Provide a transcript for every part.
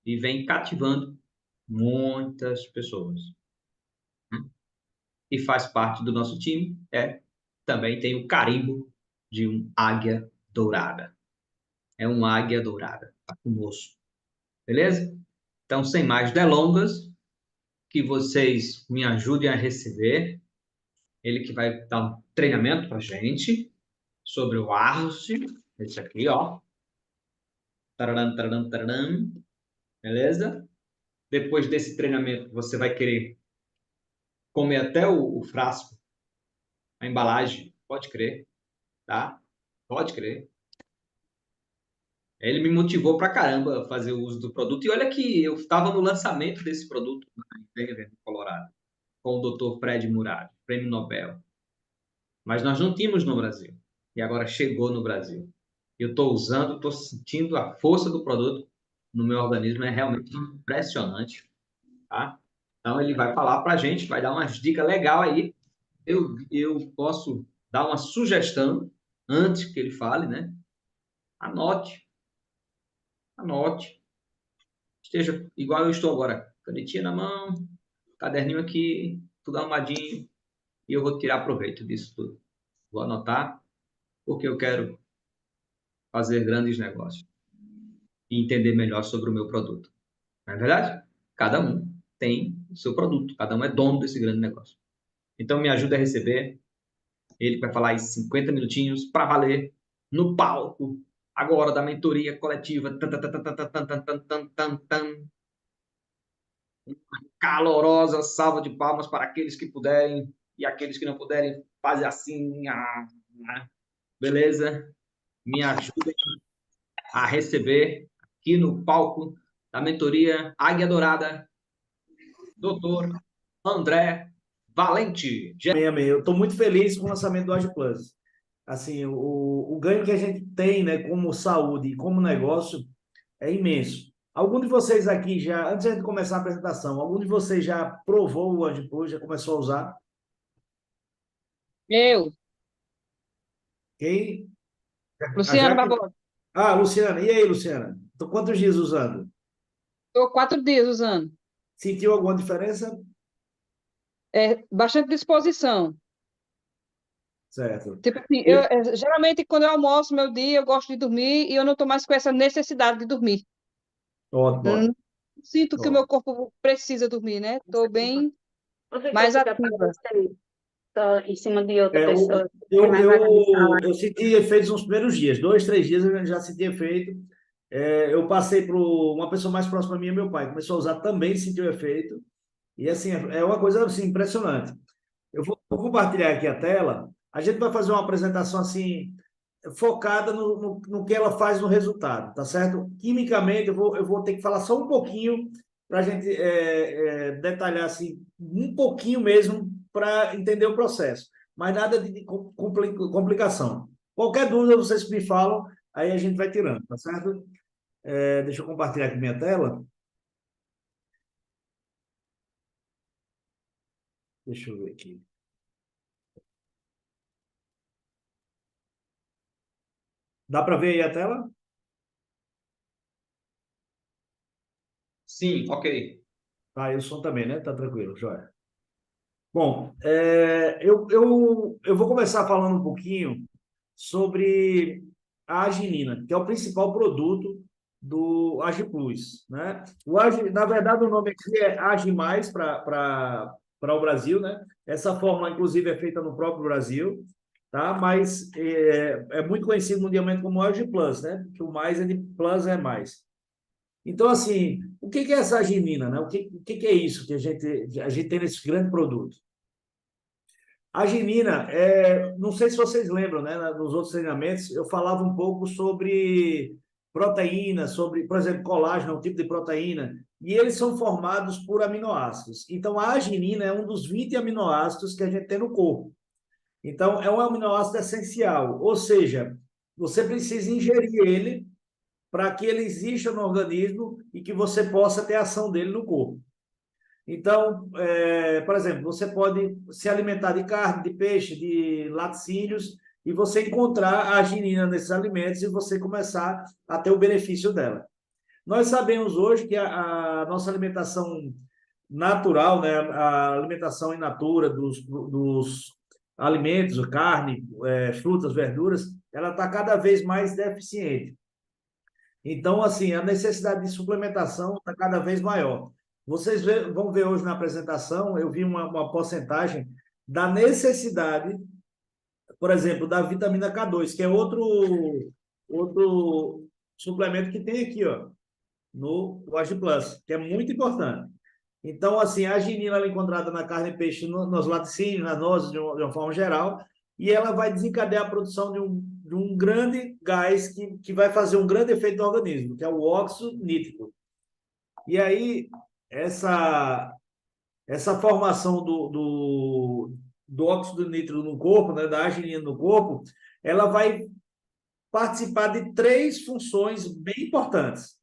e vem cativando muitas pessoas. E faz parte do nosso time, também tem o carimbo de um águia dourada. É um águia dourada, tá conosco. Beleza? Então, sem mais delongas, que vocês me ajudem a receber. Ele que vai dar um treinamento pra gente sobre o Arce, esse aqui, ó. Tararam, tararam, tararam. Beleza? Depois desse treinamento, você vai querer comer até o frasco, a embalagem, pode crer, tá? Pode crer. Ele me motivou pra caramba a fazer o uso do produto. E olha que eu estava no lançamento desse produto em Denver, no Colorado, com o Dr. Fred Murad, prêmio Nobel. Mas nós não tínhamos no Brasil. E agora chegou no Brasil. Eu estou usando, estou sentindo a força do produto no meu organismo. É realmente impressionante, tá? Então, ele vai falar para a gente, vai dar umas dicas legais aí. Eu posso dar uma sugestão antes que ele fale, né? Anote, anote. Esteja igual eu estou agora. Canetinha na mão, caderninho aqui, tudo arrumadinho. E eu vou tirar proveito disso tudo. Vou anotar, porque eu quero fazer grandes negócios e entender melhor sobre o meu produto. Não é verdade? Cada um tem o seu produto, cada um é dono desse grande negócio. Então, me ajuda a receber. Ele vai falar em 50 minutinhos para valer no palco, agora da mentoria coletiva. Tan, tan, tan, tan, tan, tan, tan, tan, tan, tan. Calorosa salva de palmas para aqueles que puderem e aqueles que não puderem, fazem assim. Beleza? Me ajuda a receber aqui no palco da mentoria Águia Dourada, doutor André Valente. Amém, amém. Eu estou muito feliz com o lançamento do Age Plus. Assim, o ganho que a gente tem, né, como saúde e como negócio é imenso. Algum de vocês aqui já, antes de a gente começar a apresentação, algum de vocês já provou o Age Plus, já começou a usar? Eu, Quem? A Luciana Jaque? Barbosa, Ah, Luciana. E aí, Luciana? Tô quantos dias usando? estou 4 dias usando. Sentiu alguma diferença? É bastante disposição. Certo. Tipo assim, Eu, geralmente quando eu almoço meu dia, eu gosto de dormir e eu não estou mais com essa necessidade de dormir. Eu ótimo, não sinto que o ótimo. meu corpo precisa dormir, né? Estou bem Professor, mais fica para ativa. você, só em cima de outra É, pessoa. É eu, mais vagar de eu, falar. eu senti efeitos nos primeiros dias, 2, 3 dias eu já senti efeito. Eu passei para uma pessoa mais próxima a mim, meu pai, começou a usar também, sentiu efeito. E assim, é uma coisa assim, impressionante. Eu vou compartilhar aqui a tela. A gente vai fazer uma apresentação assim, focada no que ela faz no resultado, tá certo? Quimicamente, eu vou ter que falar só um pouquinho para a gente detalhar assim, um pouquinho mesmo para entender o processo, mas nada de complicação. Qualquer dúvida vocês me falam, aí a gente vai tirando, tá certo? Deixa eu compartilhar aqui minha tela. Deixa eu ver aqui. Dá para ver aí a tela? Sim, ok. Tá, e o som também, né? Tá tranquilo, joia. Bom, eu vou começar falando um pouquinho sobre a arginina, que é o principal produto do AgiPlus, né? Na verdade, o nome aqui é Agimais para o Brasil, né? Essa fórmula, inclusive, é feita no próprio Brasil, tá? Mas é muito conhecido mundialmente como AgiPlus, né? Que o mais é de plus é mais. Então, assim, o que é essa arginina, né? O que é isso que a gente tem nesse grande produto? A arginina, não sei se vocês lembram, né? Nos outros treinamentos, eu falava um pouco sobre proteína, sobre, por exemplo, colágeno, é um tipo de proteína, e eles são formados por aminoácidos. Então, a arginina é um dos 20 aminoácidos que a gente tem no corpo. Então, é um aminoácido essencial, ou seja, você precisa ingerir ele para que ele exista no organismo e que você possa ter ação dele no corpo. Então, por exemplo, você pode se alimentar de carne, de peixe, de laticínios, e você encontrar a arginina nesses alimentos e você começar a ter o benefício dela. Nós sabemos hoje que a nossa alimentação natural, né, a alimentação in natura dos alimentos, carne, frutas, verduras, ela está cada vez mais deficiente. Então, assim, a necessidade de suplementação está cada vez maior. Vocês vão ver hoje na apresentação, eu vi uma porcentagem da necessidade, por exemplo, da vitamina K2, que é outro suplemento que tem aqui, ó, no Age Plus, que é muito importante. Então, assim, a arginina ela é encontrada na carne e peixe, nos laticínios, nas nozes, de uma forma geral, e ela vai desencadear a produção de um grande gás que vai fazer um grande efeito no organismo, que é o óxido nítrico. E aí, essa formação do óxido nítrico no corpo, né, da arginina no corpo, ela vai participar de 3 funções bem importantes.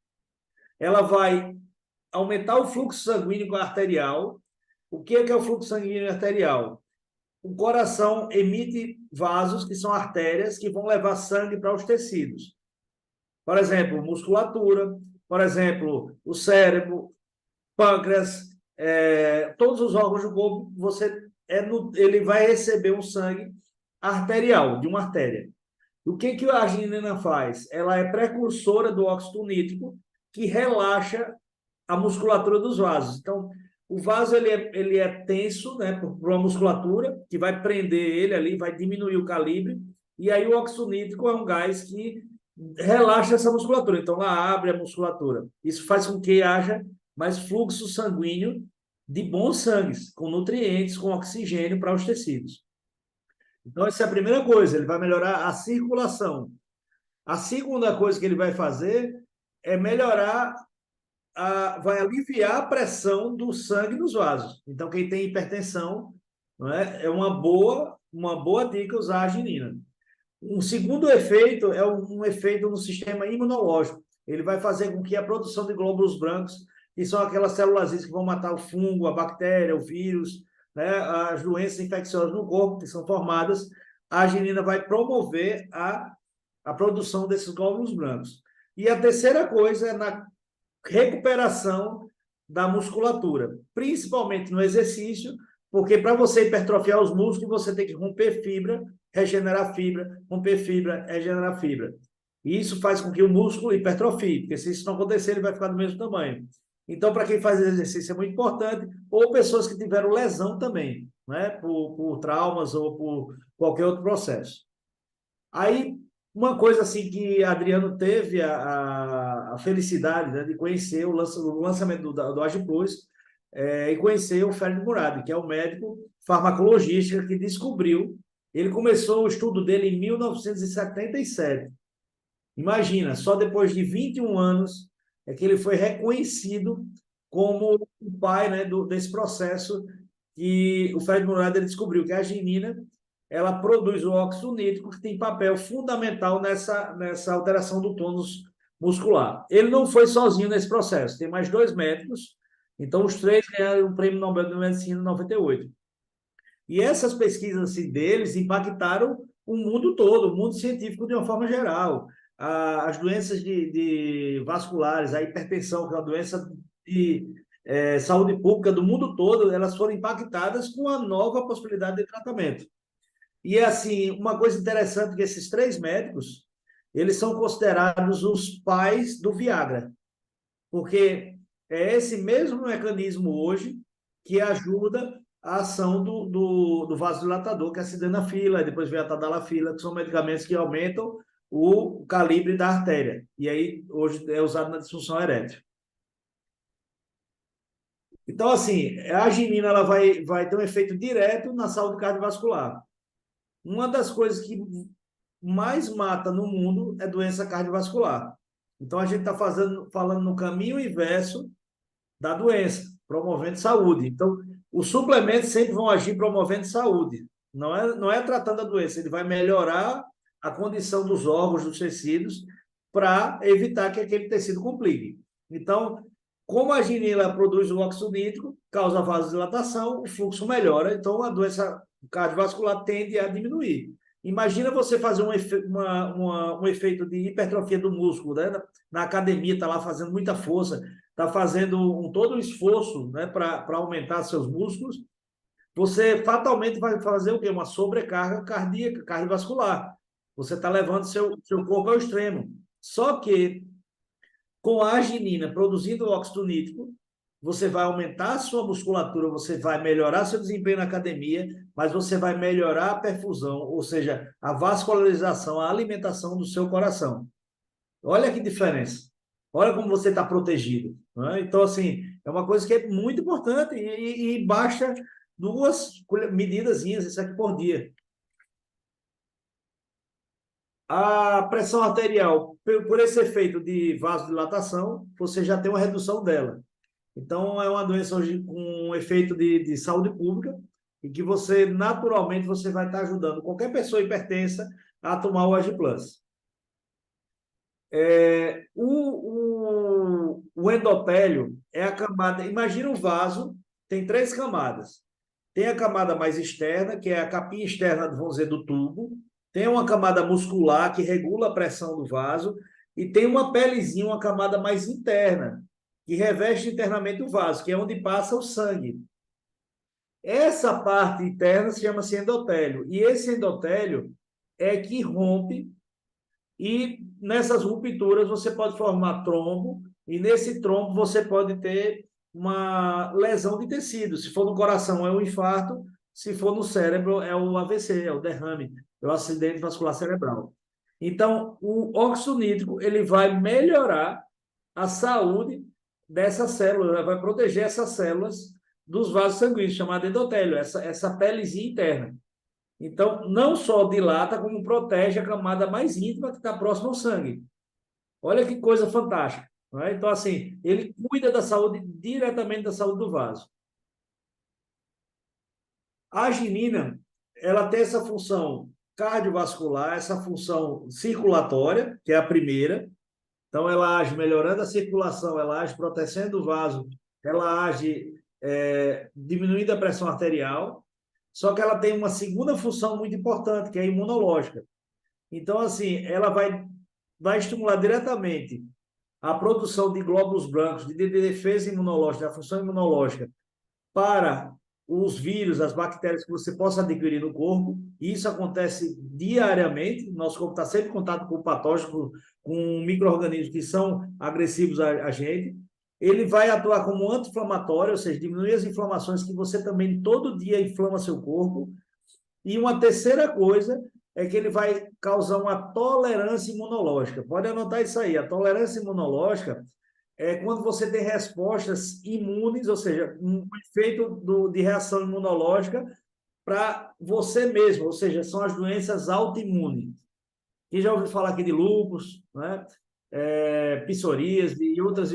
Ela vai aumentar o fluxo sanguíneo arterial. O que é o fluxo sanguíneo arterial? O coração emite vasos, que são artérias, que vão levar sangue para os tecidos. Por exemplo, musculatura, por exemplo, o cérebro, pâncreas, todos os órgãos do corpo, ele vai receber um sangue arterial, de uma artéria. O que a arginina faz? Ela é precursora do óxido nítrico, que relaxa a musculatura dos vasos. Então, o vaso ele é tenso, né, por uma musculatura que vai prender ele ali, vai diminuir o calibre, e aí o óxido nítrico é um gás que relaxa essa musculatura. Então, ela abre a musculatura. Isso faz com que haja mais fluxo sanguíneo de bons sangues, com nutrientes, com oxigênio para os tecidos. Então, essa é a primeira coisa, ele vai melhorar a circulação. A segunda coisa que ele vai fazer é melhorar, vai aliviar a pressão do sangue nos vasos. Então, quem tem hipertensão, não é uma boa dica usar a arginina. Um segundo efeito é um efeito no sistema imunológico. Ele vai fazer com que a produção de glóbulos brancos, que são aquelas células que vão matar o fungo, a bactéria, o vírus, né, as doenças infecciosas no corpo, que são formadas, a arginina vai promover a produção desses glóbulos brancos. E a terceira coisa é na recuperação da musculatura, principalmente no exercício, porque para você hipertrofiar os músculos, você tem que romper fibra, regenerar fibra, romper fibra, regenerar fibra. E isso faz com que o músculo hipertrofie, porque se isso não acontecer, ele vai ficar do mesmo tamanho. Então, para quem faz exercício é muito importante, ou pessoas que tiveram lesão também, né, por traumas ou por qualquer outro processo. Aí, uma coisa assim que Adriano teve a felicidade, né, de conhecer o lançamento do Age Plus, e conhecer o Fred Murad, que é o médico farmacologista que descobriu. Ele começou o estudo dele em 1977. Imagina, só depois de 21 anos é que ele foi reconhecido como o pai, né, desse processo que o Fred Murad descobriu, que a arginina ela produz o óxido nítrico, que tem papel fundamental nessa alteração do tônus muscular. Ele não foi sozinho nesse processo, tem mais 2 médicos, então os 3 ganharam o Prêmio Nobel de Medicina em 98. E essas pesquisas assim, deles impactaram o mundo todo, o mundo científico de uma forma geral. As doenças de vasculares, a hipertensão, que é uma doença de saúde pública do mundo todo, elas foram impactadas com a nova possibilidade de tratamento. E, assim, uma coisa interessante que esses 3 médicos, eles são considerados os pais do Viagra, porque é esse mesmo mecanismo hoje que ajuda a ação do vasodilatador, que é a sildenafila, depois vem a tadalafila, que são medicamentos que aumentam o calibre da artéria. E aí, hoje, é usado na disfunção erétil. Então, assim, a arginina ela vai ter um efeito direto na saúde cardiovascular. Uma das coisas que mais mata no mundo é doença cardiovascular. Então, a gente está falando no caminho inverso da doença, promovendo saúde. Então, os suplementos sempre vão agir promovendo saúde. Não é tratando a doença, ele vai melhorar a condição dos órgãos, dos tecidos, para evitar que aquele tecido complique. Então, como a arginina produz o óxido nítrico, causa vasodilatação, o fluxo melhora, então a doença cardiovascular tende a diminuir. Imagina você fazer um efeito de hipertrofia do músculo, né? Na academia, está lá fazendo muita força, está fazendo todo um esforço, né, para aumentar seus músculos. Você fatalmente vai fazer o quê? Uma sobrecarga cardíaca, cardiovascular. Você está levando seu corpo ao extremo. Só que com a arginina produzindo óxido nítrico, você vai aumentar a sua musculatura, você vai melhorar seu desempenho na academia, mas você vai melhorar a perfusão, ou seja, a vascularização, a alimentação do seu coração. Olha que diferença. Olha como você está protegido. Né? Então, assim, é uma coisa que é muito importante e basta 2 medidazinhas, isso aqui por dia. A pressão arterial, por esse efeito de vasodilatação, você já tem uma redução dela. Então, é uma doença hoje com um efeito de saúde pública e que você, naturalmente, você vai estar ajudando qualquer pessoa hipertensa a tomar o AgiPlus. O endotélio é a camada... Imagina um vaso, tem 3 camadas. Tem a camada mais externa, que é a capinha externa, vamos dizer, do tubo. Tem uma camada muscular, que regula a pressão do vaso. E tem uma pelezinha, uma camada mais interna, que reveste internamente o vaso, que é onde passa o sangue. Essa parte interna se chama-se endotélio. E esse endotélio é que rompe, e nessas rupturas você pode formar trombo, e nesse trombo você pode ter uma lesão de tecido. Se for no coração, é o infarto. Se for no cérebro, é o AVC, é o derrame, é o acidente vascular cerebral. Então, o óxido nítrico ele vai melhorar a saúde dessa célula, ela vai proteger essas células dos vasos sanguíneos, chamado endotélio, essa pelezinha interna. Então, não só dilata, como protege a camada mais íntima que está próxima ao sangue. Olha que coisa fantástica. Não é? Então, assim, ele cuida da saúde, diretamente da saúde do vaso. A arginina, ela tem essa função cardiovascular, essa função circulatória, que é a primeira. Então, ela age melhorando a circulação, ela age protegendo o vaso, ela age diminuindo a pressão arterial, só que ela tem uma segunda função muito importante, que é a imunológica. Então, assim, ela vai estimular diretamente a produção de glóbulos brancos, de defesa imunológica, a função imunológica, para os vírus, as bactérias que você possa adquirir no corpo. E isso acontece diariamente. Nosso corpo está sempre em contato com patógenos, com micro-organismos que são agressivos a gente. Ele vai atuar como anti-inflamatório, ou seja, diminuir as inflamações que você também todo dia inflama seu corpo. E uma terceira coisa é que ele vai causar uma tolerância imunológica. Pode anotar isso aí. A tolerância imunológica é quando você tem respostas imunes, ou seja, um efeito de reação imunológica para você mesmo, ou seja, são as doenças autoimunes. Quem já ouviu falar aqui de lúpus, né? Psoríase e outras,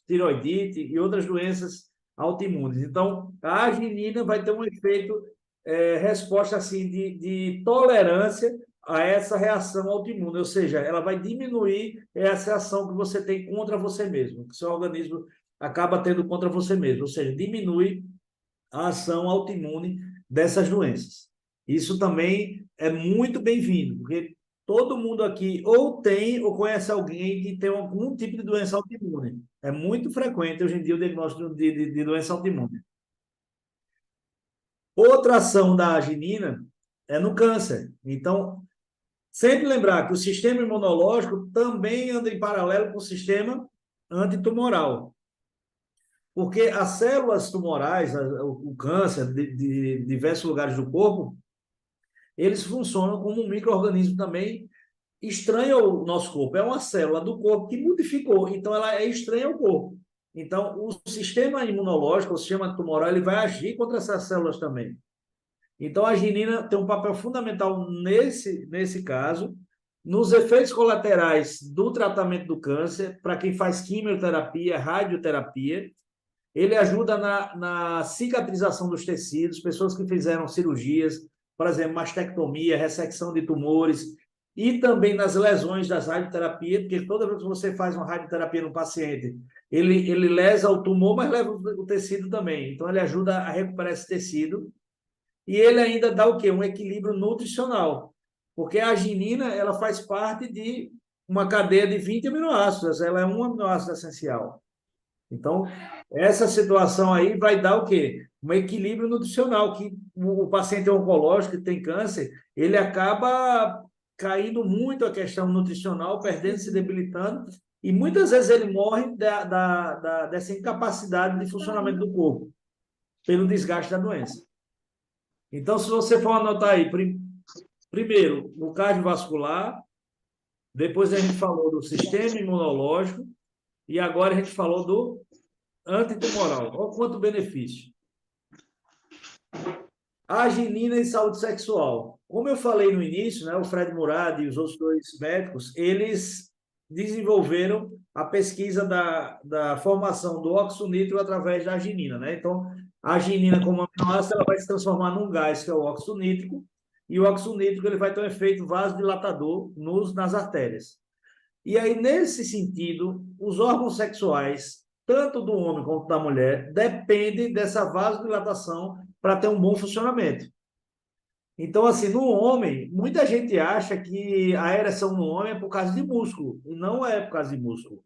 tiroidite e outras doenças autoimunes. Então, a arginina vai ter um efeito, resposta assim, de tolerância a essa reação autoimune, ou seja, ela vai diminuir essa ação que você tem contra você mesmo, que o seu organismo acaba tendo contra você mesmo, ou seja, diminui a ação autoimune dessas doenças. Isso também é muito bem-vindo, porque todo mundo aqui ou tem ou conhece alguém que tem algum tipo de doença autoimune. É muito frequente hoje em dia o diagnóstico de doença autoimune. Outra ação da arginina é no câncer. Então, sempre lembrar que o sistema imunológico também anda em paralelo com o sistema antitumoral. Porque as células tumorais, o câncer de diversos lugares do corpo, eles funcionam como um micro-organismo também estranho ao nosso corpo. É uma célula do corpo que modificou, então ela é estranha ao corpo. Então, o sistema imunológico, o sistema tumoral, ele vai agir contra essas células também. Então, a arginina tem um papel fundamental nesse caso, nos efeitos colaterais do tratamento do câncer, para quem faz quimioterapia, radioterapia. Ele ajuda na cicatrização dos tecidos, pessoas que fizeram cirurgias, por exemplo, mastectomia, ressecção de tumores, e também nas lesões das radioterapias, porque toda vez que você faz uma radioterapia no paciente, ele lesa o tumor, mas leva o tecido também. Então, ele ajuda a recuperar esse tecido. E ele ainda dá o quê? Um equilíbrio nutricional. Porque a arginina, ela faz parte de uma cadeia de 20 aminoácidos, ela é um aminoácido essencial. Então, essa situação aí vai dar o quê? Um equilíbrio nutricional, que o paciente oncológico que tem câncer, ele acaba caindo muito a questão nutricional, perdendo, se debilitando, e muitas vezes ele morre dessa incapacidade de funcionamento do corpo, pelo desgaste da doença. Então, se você for anotar aí, primeiro, o cardiovascular, depois a gente falou do sistema imunológico, e agora a gente falou do antitumoral. Olha quanto benefício. A arginina em saúde sexual. Como eu falei no início, né, o Fred Murad e os outros dois médicos, eles desenvolveram a pesquisa da formação do óxido nítrico através da arginina, né? Então, a arginina, como aminoácido, ela vai se transformar num gás, que é o óxido nítrico, e o óxido nítrico ele vai ter um efeito vasodilatador nas artérias. E aí, nesse sentido, os órgãos sexuais, tanto do homem quanto da mulher, dependem dessa vasodilatação para ter um bom funcionamento. Então, assim, no homem, muita gente acha que a ereção no homem é por causa de músculo, e não é por causa de músculo.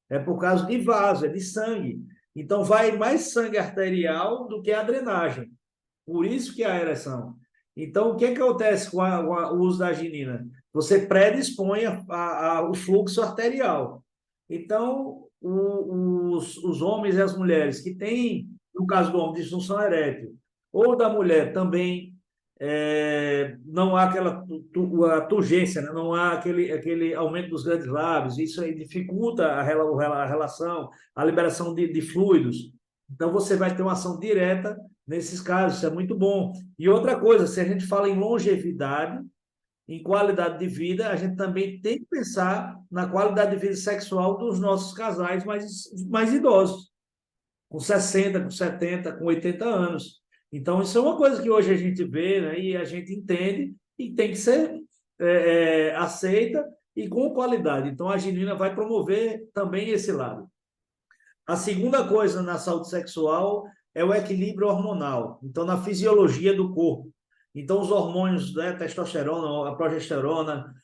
É por causa de vaso, é de sangue. Então, vai mais sangue arterial do que a drenagem. Por isso que é a ereção. Então, o que acontece com o uso da arginina? Você predispõe o fluxo arterial. Então, os homens e as mulheres que têm, no caso do homem, disfunção erétil, ou da mulher também, não há aquela turgência, né? Não há aquele aumento dos grandes lábios, isso aí dificulta a relação, a liberação de fluidos. Então, você vai ter uma ação direta nesses casos, isso é muito bom. E outra coisa, se a gente fala em longevidade, em qualidade de vida, a gente também tem que pensar na qualidade de vida sexual dos nossos casais mais idosos, com 60, com 70, com 80 anos. Então, isso é uma coisa que hoje a gente vê, né, e a gente entende e tem que ser aceita e com qualidade. Então, a arginina vai promover também esse lado. A segunda coisa na saúde sexual é o equilíbrio hormonal. Então, na fisiologia do corpo. Então, os hormônios, né, testosterona, a progesterona,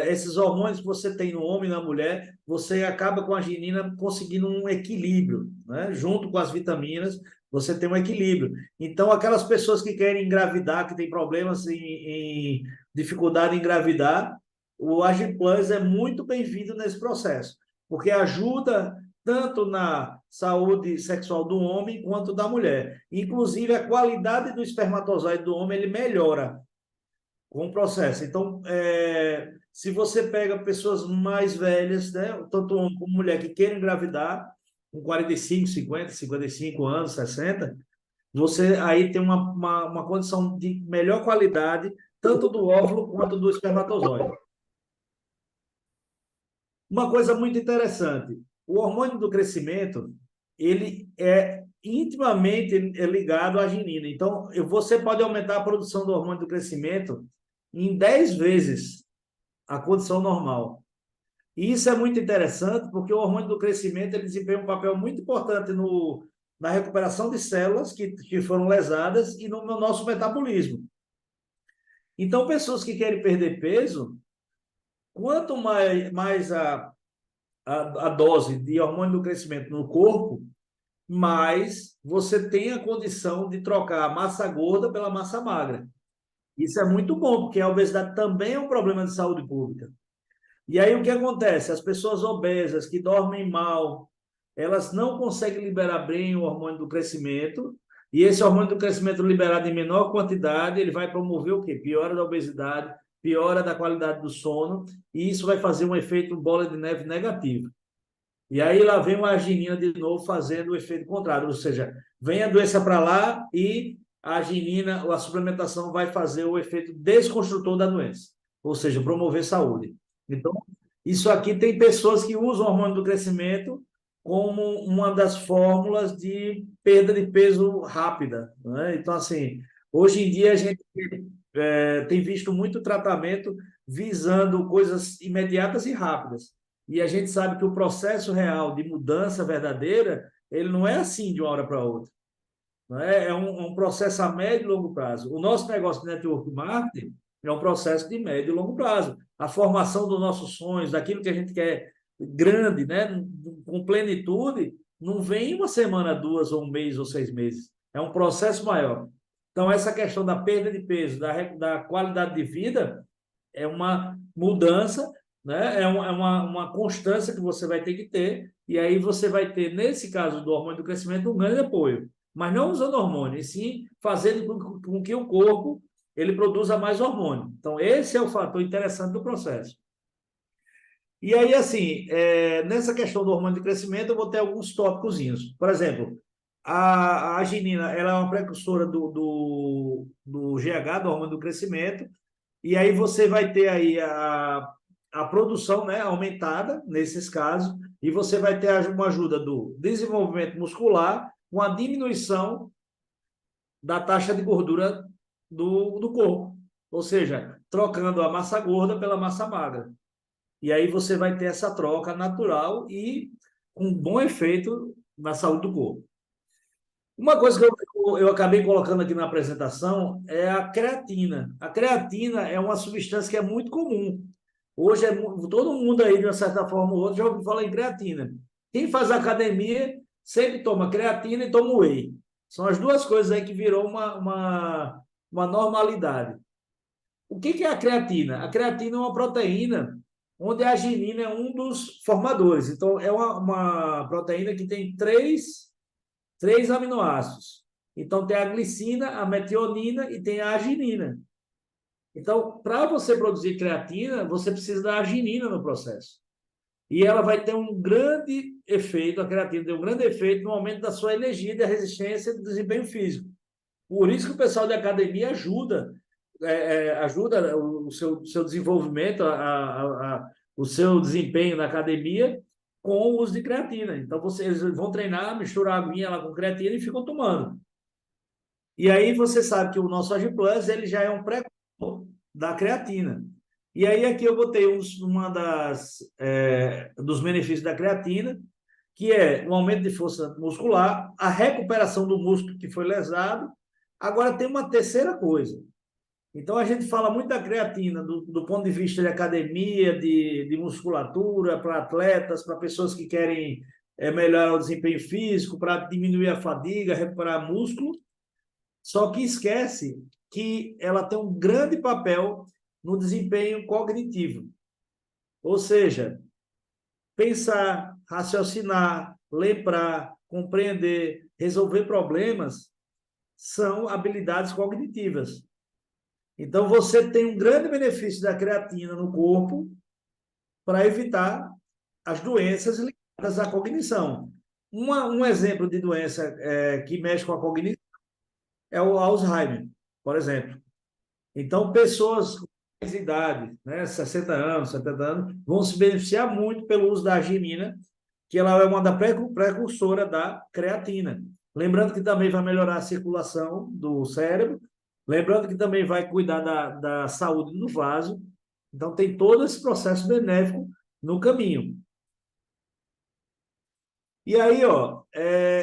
esses hormônios que você tem no homem e na mulher, você acaba com a arginina conseguindo um equilíbrio, né? Junto com as vitaminas, você tem um equilíbrio. Então, aquelas pessoas que querem engravidar, que têm problemas em dificuldade em engravidar, o AgiPlus é muito bem-vindo nesse processo, porque ajuda tanto na saúde sexual do homem quanto da mulher. Inclusive, a qualidade do espermatozoide do homem ele melhora com o processo. Então, se você pega pessoas mais velhas, né, tanto homem como mulher, que querem engravidar, com 45, 50, 55 anos, 60, você aí tem uma condição de melhor qualidade, tanto do óvulo quanto do espermatozoide. Uma coisa muito interessante, o hormônio do crescimento, ele é intimamente ligado à arginina. Então, você pode aumentar a produção do hormônio do crescimento em 10 vezes a condição normal. E isso é muito interessante, porque o hormônio do crescimento ele desempenha um papel muito importante na recuperação de células que foram lesadas e no nosso metabolismo. Então, pessoas que querem perder peso, quanto mais a dose de hormônio do crescimento no corpo, mais você tem a condição de trocar a massa gorda pela massa magra. Isso é muito bom, porque a obesidade também é um problema de saúde pública. E aí o que acontece? As pessoas obesas que dormem mal, elas não conseguem liberar bem o hormônio do crescimento, e esse hormônio do crescimento liberado em menor quantidade, ele vai promover o quê? Piora da obesidade, piora da qualidade do sono, e isso vai fazer um efeito bola de neve negativo. E aí lá vem uma arginina de novo fazendo o efeito contrário, ou seja, vem a doença para lá e a arginina, a suplementação vai fazer o efeito desconstrutor da doença, ou seja, promover saúde. Então, isso aqui tem pessoas que usam o hormônio do crescimento como uma das fórmulas de perda de peso rápida, né? Então, assim, hoje em dia a gente tem visto muito tratamento visando coisas imediatas e rápidas. E a gente sabe que o processo real de mudança verdadeira, ele não é assim de uma hora para outra. Não é? É um processo a médio e longo prazo. O nosso negócio de network marketing, é um processo de médio e longo prazo. A formação dos nossos sonhos, daquilo que a gente quer grande, né, com plenitude, não vem em uma semana, 2, ou 1 mês, ou 6 meses. É um processo maior. Então, essa questão da perda de peso, da qualidade de vida, é uma mudança, né? Uma constância que você vai ter que ter, e aí você vai ter, nesse caso do hormônio do crescimento, um grande apoio. Mas não usando hormônio, e sim fazendo com que o corpo ele produza mais hormônio. Então, esse é o fator interessante do processo. E aí, assim, nessa questão do hormônio de crescimento, eu vou ter alguns tópicozinhos. Por exemplo, a arginina, ela é uma precursora do GH, do hormônio do crescimento, e aí você vai ter aí a produção, né, aumentada, nesses casos, e você vai ter uma ajuda do desenvolvimento muscular, uma diminuição da taxa de gordura do corpo, ou seja, trocando a massa gorda pela massa magra. E aí você vai ter essa troca natural e com bom efeito na saúde do corpo. Uma coisa que eu acabei colocando aqui na apresentação é a creatina. A creatina é uma substância que é muito comum. Hoje, todo mundo aí, de uma certa forma ou outra, já ouviu falar em creatina. Quem faz academia sempre toma creatina e toma whey. São as duas coisas aí que virou uma normalidade. O que é a creatina? A creatina é uma proteína onde a arginina é um dos formadores. Então, é uma proteína que tem três aminoácidos. Então, tem a glicina, a metionina e tem a arginina. Então, para você produzir creatina, você precisa da arginina no processo. E ela vai ter um grande efeito, a creatina tem um grande efeito no aumento da sua energia, da resistência e do desempenho físico. Por isso que o pessoal da academia ajuda o seu desenvolvimento, o seu desempenho na academia com o uso de creatina. Então, vocês vão treinar, misturar a aguinha lá com creatina e ficam tomando. E aí você sabe que o nosso AgiPlus, ele já é um precursor da creatina. E aí aqui eu botei dos benefícios da creatina, que é o aumento de força muscular, a recuperação do músculo que foi lesado. Agora tem uma terceira coisa. Então, a gente fala muito da creatina do ponto de vista de academia, de musculatura, para atletas, para pessoas que querem melhorar o desempenho físico, para diminuir a fadiga, recuperar músculo. Só que esquece que ela tem um grande papel no desempenho cognitivo. Ou seja, pensar, raciocinar, lembrar, compreender, resolver problemas são habilidades cognitivas. Então, você tem um grande benefício da creatina no corpo para evitar as doenças ligadas à cognição. Um exemplo de doença que mexe com a cognição é o Alzheimer, por exemplo. Então, pessoas com mais idade, né, 60 anos, 70 anos, vão se beneficiar muito pelo uso da arginina, que ela é uma da precursora da creatina. Lembrando que também vai melhorar a circulação do cérebro, lembrando que também vai cuidar da saúde do vaso. Então, tem todo esse processo benéfico no caminho. E aí,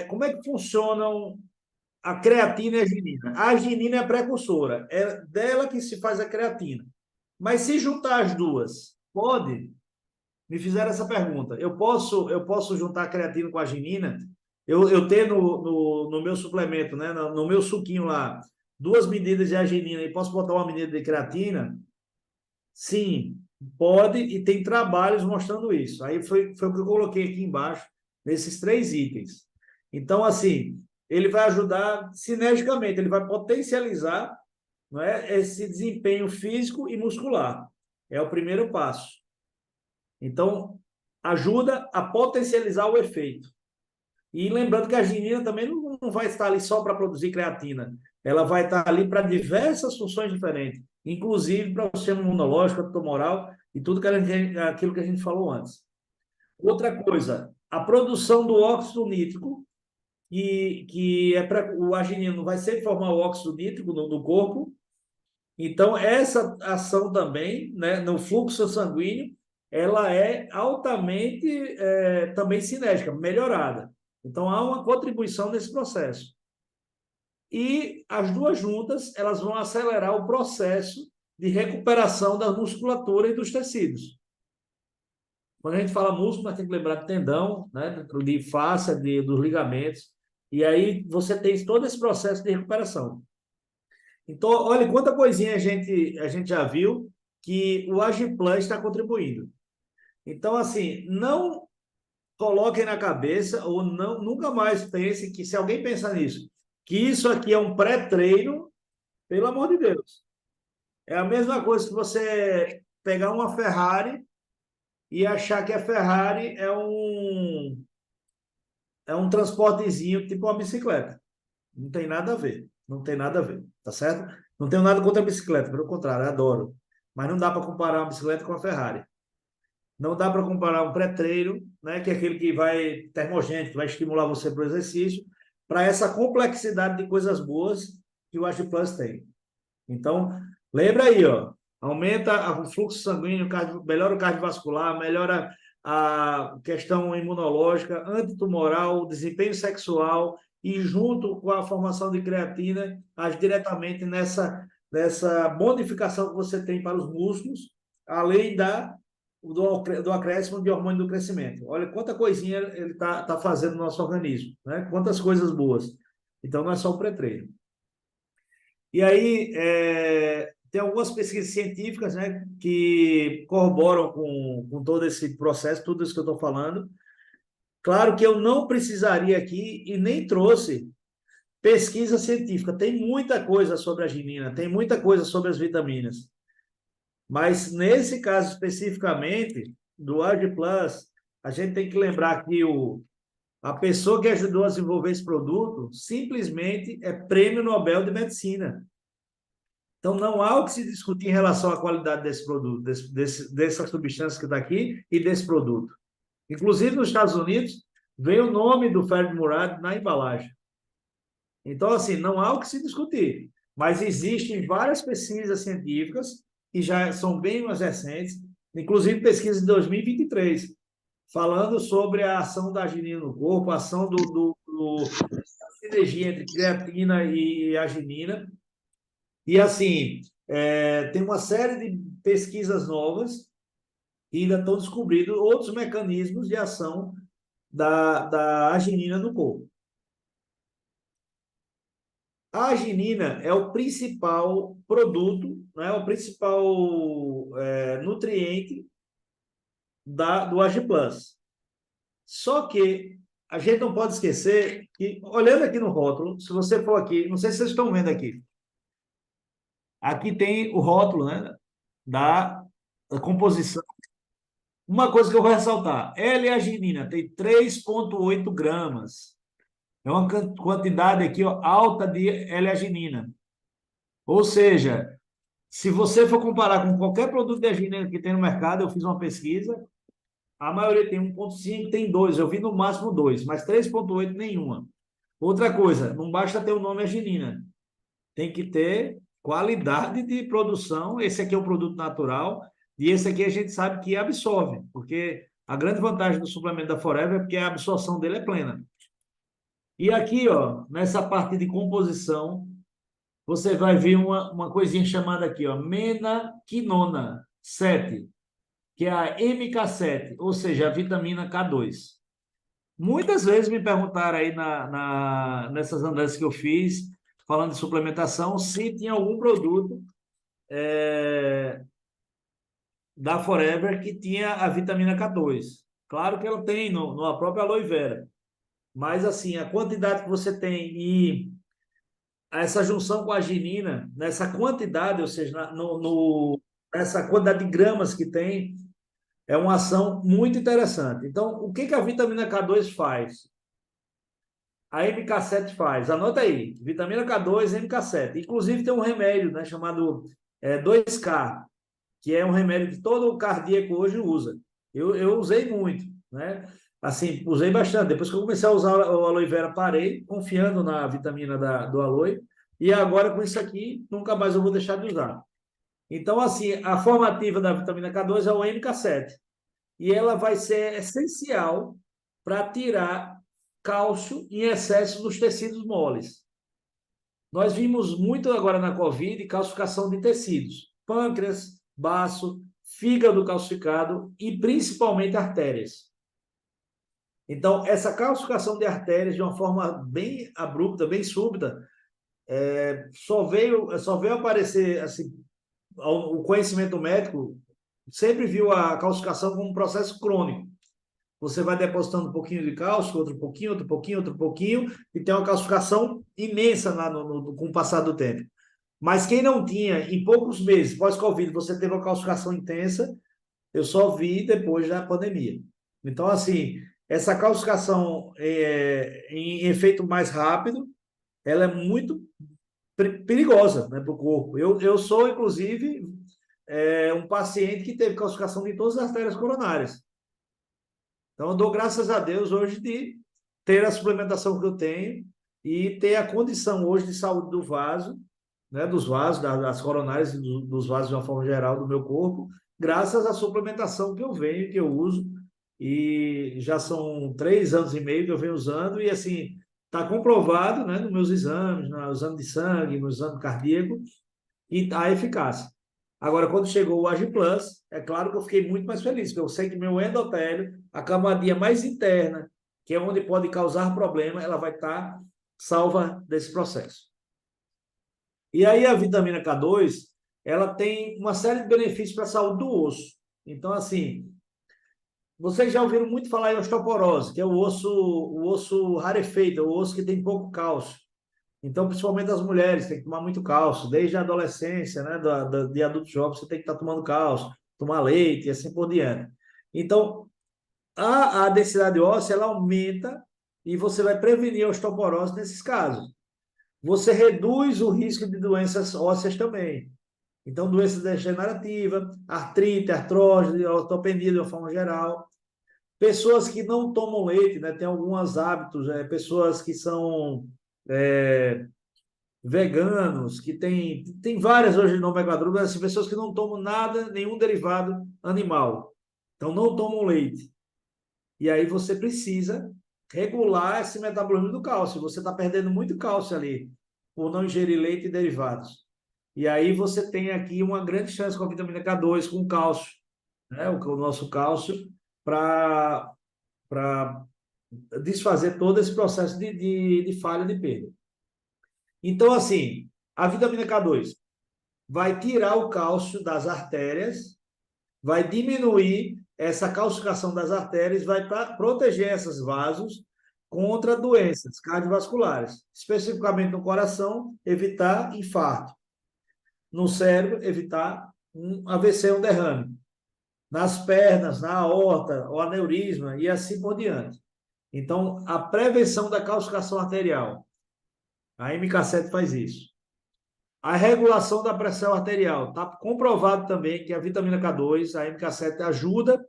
como é que funcionam a creatina e a arginina? A arginina é a precursora, é dela que se faz a creatina. Mas se juntar as duas, pode? Me fizeram essa pergunta. Eu posso juntar a creatina com a arginina? Eu tenho no meu suplemento, né, no meu suquinho lá, 2 medidas de arginina e posso botar uma medida de creatina? Sim, pode, e tem trabalhos mostrando isso. Aí foi o que eu coloquei aqui embaixo, nesses 3 itens. Então, assim, ele vai ajudar sinergicamente, ele vai potencializar, não é, esse desempenho físico e muscular. É o primeiro passo. Então, ajuda a potencializar o efeito. E lembrando que a arginina também não vai estar ali só para produzir creatina. Ela vai estar ali para diversas funções diferentes, inclusive para o sistema imunológico, tumoral e tudo aquilo que a gente falou antes. Outra coisa, a produção do óxido nítrico, que o arginino vai sempre formar o óxido nítrico no corpo. Então, essa ação também, né, no fluxo sanguíneo, ela é altamente também sinérgica, melhorada. Então, há uma contribuição nesse processo. E as duas juntas, elas vão acelerar o processo de recuperação da musculatura e dos tecidos. Quando a gente fala músculo, nós temos que lembrar de tendão, né? De fáscia, dos ligamentos. E aí você tem todo esse processo de recuperação. Então, olha quanta coisinha a gente já viu que o Agiplan está contribuindo. Então, assim, não coloquem na cabeça ou não, nunca mais pensem que, se alguém pensar nisso, que isso aqui é um pré-treino, pelo amor de Deus. É a mesma coisa que você pegar uma Ferrari e achar que a Ferrari é um transportezinho tipo uma bicicleta. Não tem nada a ver. Não tem nada a ver, tá certo? Não tenho nada contra a bicicleta, pelo contrário, adoro. Mas não dá para comparar uma bicicleta com a Ferrari. Não dá para comparar um pré-treino, né, que é aquele que vai termogênico, que vai estimular você para o exercício, para essa complexidade de coisas boas que o AgiPlus tem. Então, lembra aí, ó, aumenta o fluxo sanguíneo, melhora o cardiovascular, melhora a questão imunológica, antitumoral, desempenho sexual e, junto com a formação de creatina, age diretamente nessa modificação que você tem para os músculos, além do acréscimo de hormônio do crescimento. Olha quanta coisinha ele tá fazendo no nosso organismo, né? Quantas coisas boas. Então, não é só o pré-treino. E aí, tem algumas pesquisas científicas, né, que corroboram com todo esse processo, tudo isso que eu estou falando. Claro que eu não precisaria aqui e nem trouxe pesquisa científica. Tem muita coisa sobre a arginina, tem muita coisa sobre as vitaminas. Mas, nesse caso especificamente, do AgiPlus, a gente tem que lembrar que a pessoa que ajudou a desenvolver esse produto simplesmente é Prêmio Nobel de Medicina. Então, não há o que se discutir em relação à qualidade desse produto, dessa substância que está aqui e desse produto. Inclusive, nos Estados Unidos, vem o nome do Fred Murad na embalagem. Então, assim, não há o que se discutir. Mas existem várias pesquisas científicas que já são bem mais recentes, inclusive pesquisa de 2023, falando sobre a ação da arginina no corpo, a ação da sinergia entre creatina e arginina. E, assim, tem uma série de pesquisas novas que ainda estão descobrindo outros mecanismos de ação da arginina no corpo. A arginina é o principal produto, né, o principal nutriente do AgiPlus. Só que a gente não pode esquecer que, olhando aqui no rótulo, se você for aqui, não sei se vocês estão vendo aqui, aqui tem o rótulo, né, da composição. Uma coisa que eu vou ressaltar, L-arginina tem 3,8 gramas. É uma quantidade aqui, ó, alta de L-arginina. Ou seja, se você for comparar com qualquer produto de arginina que tem no mercado, eu fiz uma pesquisa, a maioria tem 1,5, tem 2, eu vi no máximo 2, mas 3,8 nenhuma. Outra coisa, não basta ter o nome arginina, tem que ter qualidade de produção. Esse aqui é o produto natural e esse aqui a gente sabe que absorve, porque a grande vantagem do suplemento da Forever é porque a absorção dele é plena. E aqui, ó, nessa parte de composição, você vai ver uma coisinha chamada aqui, ó, menaquinona 7, que é a MK7, ou seja, a vitamina K2. Muitas vezes me perguntaram aí nessas análises que eu fiz, falando de suplementação, se tinha algum produto da Forever que tinha a vitamina K2. Claro que ela tem na própria aloe vera. Mas, assim, a quantidade que você tem e essa junção com a arginina, nessa quantidade, ou seja, nessa quantidade de gramas que tem, é uma ação muito interessante. Então, o que a vitamina K2 faz? A MK7 faz. Anota aí, vitamina K2 e MK7. Inclusive, tem um remédio, né, chamado 2K, que é um remédio que todo cardíaco hoje usa. Eu usei muito, né? Assim, usei bastante. Depois que eu comecei a usar o aloe vera, parei, confiando na vitamina do aloe. E agora, com isso aqui, nunca mais eu vou deixar de usar. Então, assim, a formativa da vitamina K2 é o MK7. E ela vai ser essencial para tirar cálcio em excesso dos tecidos moles. Nós vimos muito agora na Covid calcificação de tecidos. pâncreas, baço, fígado calcificado e principalmente artérias. Então, essa calcificação de artérias de uma forma bem abrupta, bem súbita, só veio aparecer assim, o conhecimento médico sempre viu a calcificação como um processo crônico. Você vai depositando um pouquinho de cálcio, outro pouquinho, outro pouquinho, outro pouquinho, e tem uma calcificação imensa com o passar do tempo. Mas quem não tinha, em poucos meses, pós-Covid, você teve uma calcificação intensa, eu só vi depois da pandemia. Então, assim, essa calcificação em efeito mais rápido, ela é muito perigosa, né, para o corpo. Eu sou, inclusive, um paciente que teve calcificação de todas as artérias coronárias. Então, eu dou graças a Deus hoje de ter a suplementação que eu tenho e ter a condição hoje de saúde do vaso, né, dos vasos, das coronárias, dos vasos de uma forma geral do meu corpo, graças à suplementação que eu venho, que eu uso, e já são 3 anos e meio que eu venho usando, e assim, está comprovado, né, nos meus exames, no exame de sangue, no exame cardíaco, e a eficácia. Agora, quando chegou o AgiPlus, é claro que eu fiquei muito mais feliz, porque eu sei que meu endotélio, a camadinha mais interna, que é onde pode causar problema, ela vai estar salva desse processo. E aí a vitamina K2, ela tem uma série de benefícios para a saúde do osso. Então, assim, vocês já ouviram muito falar em osteoporose, que é o osso rarefeito, é o osso que tem pouco cálcio. Então, principalmente as mulheres, tem que tomar muito cálcio. Desde a adolescência, né, de adultos jovens, você tem que estar tomando cálcio, tomar leite e assim por diante. Então, a densidade óssea, ela aumenta e você vai prevenir a osteoporose nesses casos. Você reduz o risco de doenças ósseas também. Então, doenças degenerativas, artrite, artrose, ortopedia de uma forma geral. Pessoas que não tomam leite, né, tem alguns hábitos, pessoas que são veganos, que tem várias hoje no nomenclatura, mas assim, pessoas que não tomam nada, nenhum derivado animal. Então, não tomam leite. E aí você precisa regular esse metabolismo do cálcio. Você está perdendo muito cálcio ali, por não ingerir leite e derivados. E aí você tem aqui uma grande chance com a vitamina K2, com o cálcio, né? O nosso cálcio, para desfazer todo esse processo de falha de perda. Então, assim, a vitamina K2 vai tirar o cálcio das artérias, vai diminuir essa calcificação das artérias, vai proteger esses vasos contra doenças cardiovasculares, especificamente no coração, evitar infarto. No cérebro, evitar um AVC, um derrame. Nas pernas, na aorta, o aneurisma e assim por diante. Então, a prevenção da calcificação arterial. A MK7 faz isso. A regulação da pressão arterial. Está comprovado também que a vitamina K2, a MK7, ajuda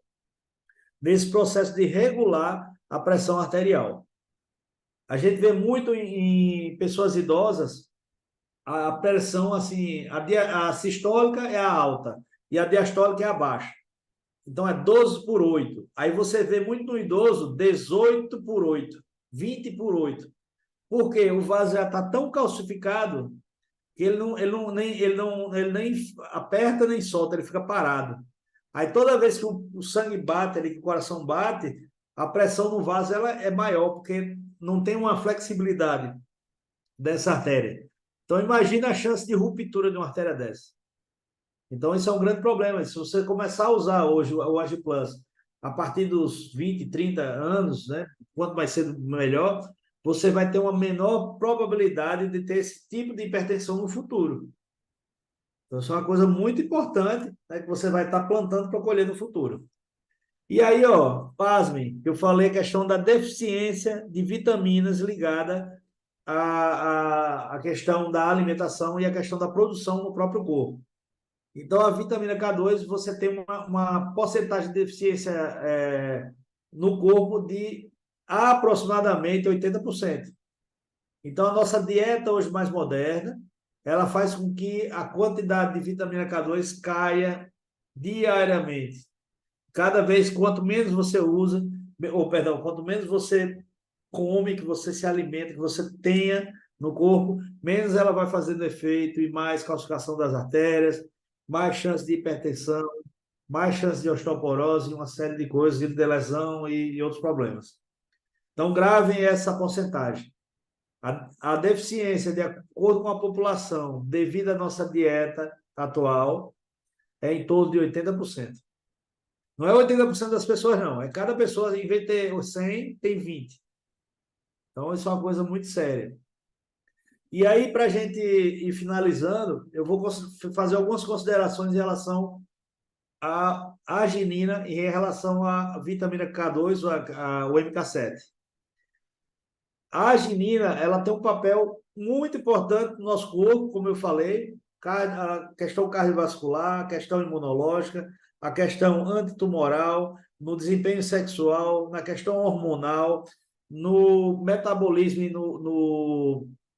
nesse processo de regular a pressão arterial. A gente vê muito em pessoas idosas a pressão, assim, a sistólica é a alta e a diastólica é a baixa. Então, é 12/8. Aí você vê muito no idoso 18/8, 20/8. Porque o vaso já está tão calcificado que ele nem aperta nem solta, ele fica parado. Aí toda vez que o sangue bate, que o coração bate, a pressão no vaso ela é maior, porque não tem uma flexibilidade dessa artéria. Então imagina a chance de ruptura de uma artéria dessa. Então isso é um grande problema. Se você começar a usar hoje o AgiPlus a partir dos 20, 30 anos, né, quanto mais cedo melhor, você vai ter uma menor probabilidade de ter esse tipo de hipertensão no futuro. Então, isso é uma coisa muito importante, né, que você vai estar plantando para colher no futuro. E aí, ó, pasmem, eu falei a questão da deficiência de vitaminas ligada à questão da alimentação e à questão da produção no próprio corpo. Então, a vitamina K2, você tem uma porcentagem de deficiência no corpo de aproximadamente 80%. Então, a nossa dieta hoje mais moderna, ela faz com que a quantidade de vitamina K2 caia diariamente. Cada vez, quanto menos você usa, quanto menos você come, que você se alimenta, que você tenha no corpo, menos ela vai fazendo efeito e mais calcificação das artérias, mais chance de hipertensão, mais chance de osteoporose, uma série de coisas, de lesão e outros problemas. Então, gravem essa porcentagem. A deficiência, de acordo com a população, devido à nossa dieta atual, é em torno de 80%. Não é 80% das pessoas, não. É cada pessoa, em vez de ter 100, tem 20. Então, isso é uma coisa muito séria. E aí, para a gente ir finalizando, eu vou fazer algumas considerações em relação à arginina e em relação à vitamina K2, o MK7. A arginina, ela tem um papel muito importante no nosso corpo, como eu falei, a questão cardiovascular, a questão imunológica, a questão antitumoral, no desempenho sexual, na questão hormonal, no metabolismo e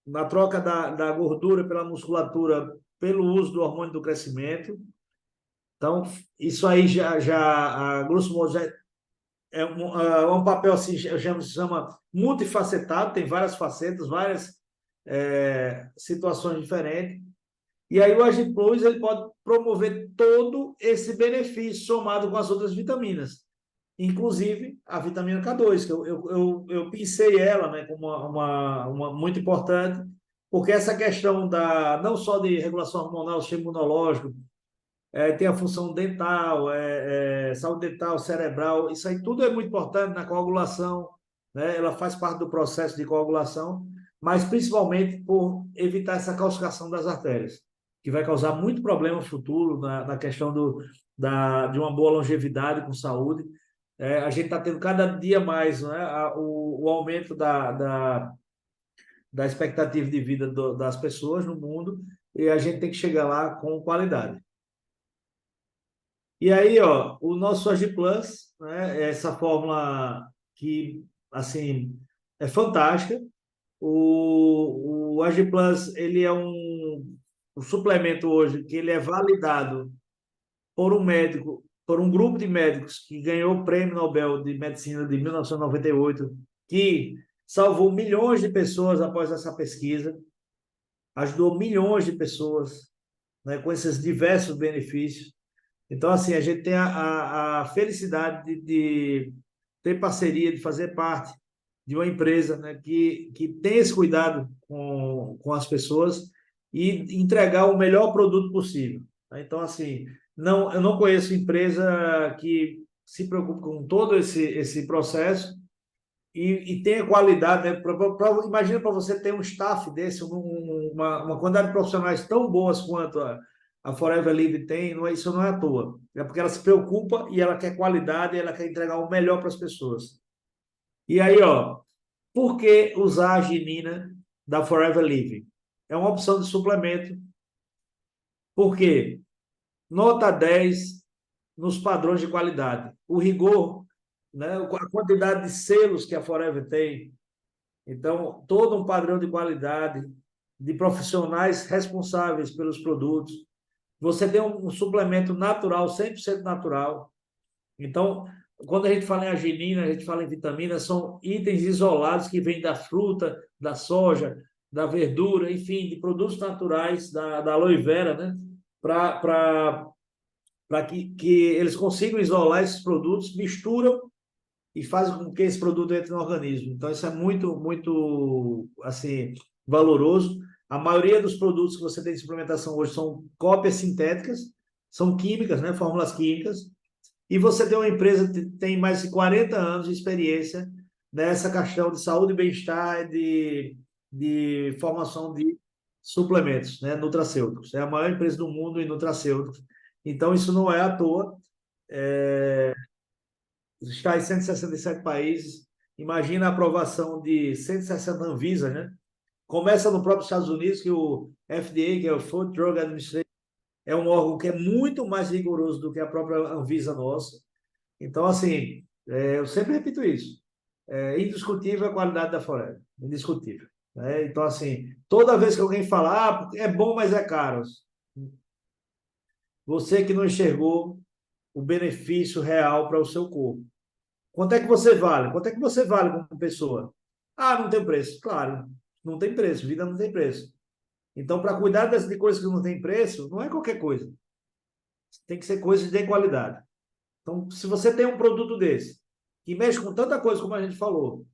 na troca da gordura pela musculatura, pelo uso do hormônio do crescimento. Então, isso aí a grosso modo, já é um papel assim, se chama multifacetado, tem várias facetas, várias situações diferentes. E aí o AgiPlus ele pode promover todo esse benefício somado com as outras vitaminas, inclusive a vitamina K2, que eu pensei ela, né, como uma muito importante, porque essa questão não só de regulação hormonal, sistema imunológico, tem a função dental, saúde dental, cerebral, isso aí tudo é muito importante na coagulação, né? Ela faz parte do processo de coagulação, mas principalmente por evitar essa calcificação das artérias, que vai causar muito problema futuro na questão de uma boa longevidade com saúde. A gente está tendo cada dia mais, né, o aumento da expectativa de vida das pessoas no mundo, e a gente tem que chegar lá com qualidade. E aí, ó, o nosso AgiPlus, né, é essa fórmula que, assim, é fantástica. O AgiPlus, ele é um suplemento hoje que ele é validado por um médico, por um grupo de médicos que ganhou o Prêmio Nobel de Medicina de 1998, que salvou milhões de pessoas após essa pesquisa, ajudou milhões de pessoas, né, com esses diversos benefícios. Então, assim, a gente tem a felicidade de ter parceria, de fazer parte de uma empresa, né, que tem esse cuidado com as pessoas e entregar o melhor produto possível. Então, assim, eu não conheço empresa que se preocupe com todo esse processo e tenha qualidade, né? Imagina para você ter um staff desse, uma quantidade de profissionais tão boas quanto a Forever Living tem, isso não é à toa. É porque ela se preocupa e ela quer qualidade e ela quer entregar o melhor para as pessoas. E aí, ó, por que usar a arginina da Forever Living? É uma opção de suplemento. Por quê? Nota 10 nos padrões de qualidade. O rigor, né, a quantidade de selos que a Forever tem. Então, todo um padrão de qualidade, de profissionais responsáveis pelos produtos. Você tem um suplemento natural, 100% natural. Então, quando a gente fala em arginina, a gente fala em vitamina, são itens isolados que vêm da fruta, da soja, da verdura, enfim, de produtos naturais, da aloe vera, né? Para que eles consigam isolar esses produtos, misturam e fazem com que esse produto entre no organismo. Então, isso é muito, muito, assim, valoroso. A maioria dos produtos que você tem de suplementação hoje são cópias sintéticas, são químicas, né? Fórmulas químicas. E você tem uma empresa que tem mais de 40 anos de experiência nessa questão de saúde e bem-estar, de formação de suplementos, né? Nutracêuticos. É a maior empresa do mundo em nutracêuticos. Então, isso não é à toa. Está em 167 países. Imagina a aprovação de 160 Anvisa, né? Começa no próprio Estados Unidos, que o FDA, que é o Food Drug Administration, é um órgão que é muito mais rigoroso do que a própria Anvisa nossa. Então, assim, eu sempre repito isso. É indiscutível a qualidade da Forever. Indiscutível. Né? Então, assim, toda vez que alguém fala, é bom, mas é caro. Você que não enxergou o benefício real para o seu corpo. Quanto é que você vale? Quanto é que você vale como pessoa? Ah, não tem preço. Claro, não tem preço. Vida não tem preço. Então, para cuidar de coisas que não tem preço, não é qualquer coisa. Tem que ser coisas de qualidade. Então, se você tem um produto desse, que mexe com tanta coisa como a gente falou,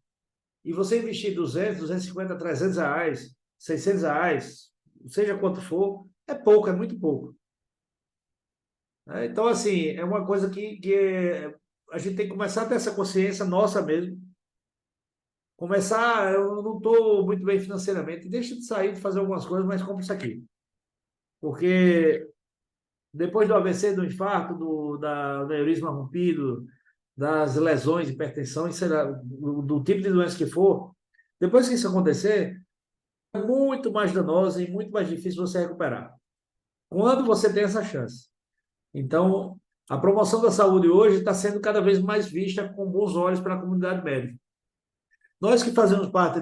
e você investir 200, 250, 300 reais, 600 reais, seja quanto for, é pouco, é muito pouco. Então, assim, é uma coisa que a gente tem que começar a ter essa consciência nossa mesmo. Começar, eu não estou muito bem financeiramente, deixa de sair, de fazer algumas coisas, mas compra isso aqui. Porque depois do AVC, do infarto, do aneurisma rompido, das lesões, hipertensão, do tipo de doença que for, depois que isso acontecer, é muito mais danosa e muito mais difícil você recuperar. Quando você tem essa chance. Então, a promoção da saúde hoje está sendo cada vez mais vista com bons olhos pela comunidade médica. Nós que fazemos parte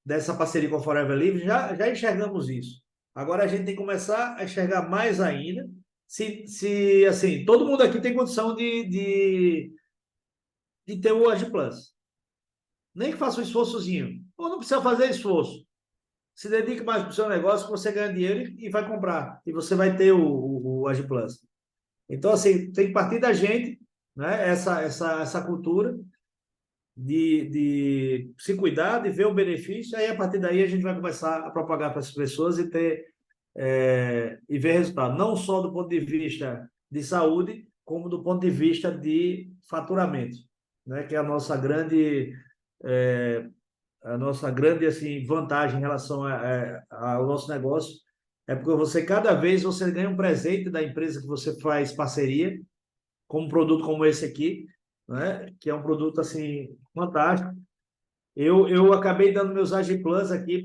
dessa parceria com a Forever Livre já enxergamos isso. Agora a gente tem que começar a enxergar mais ainda. Se assim, todo mundo aqui tem condição de ter o AgiPlus. Nem que faça um esforçozinho. Ou não precisa fazer esforço. Se dedique mais para o seu negócio, que você ganha dinheiro e vai comprar. E você vai ter o AgiPlus. Então, assim, tem que partir da gente, né? Essa cultura de se cuidar, de ver o benefício, aí a partir daí a gente vai começar a propagar para as pessoas e e ver resultado, não só do ponto de vista de saúde, como do ponto de vista de faturamento, né? Que é a nossa grande assim, vantagem em relação ao nosso negócio, é porque cada vez você ganha um presente da empresa que você faz parceria, com um produto como esse aqui, né? Que é um produto assim fantástico. Eu acabei dando meus AgiPlus aqui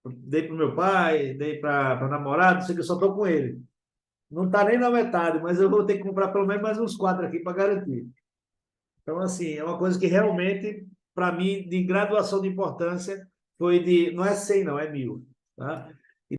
dei para o meu pai, dei para a namorada, não sei que eu só estou com ele. Não está nem na metade, mas eu vou ter que comprar pelo menos mais uns 4 aqui para garantir. Então, assim, é uma coisa que realmente, para mim, de graduação de importância, não é 100, não, é 1000. Tá?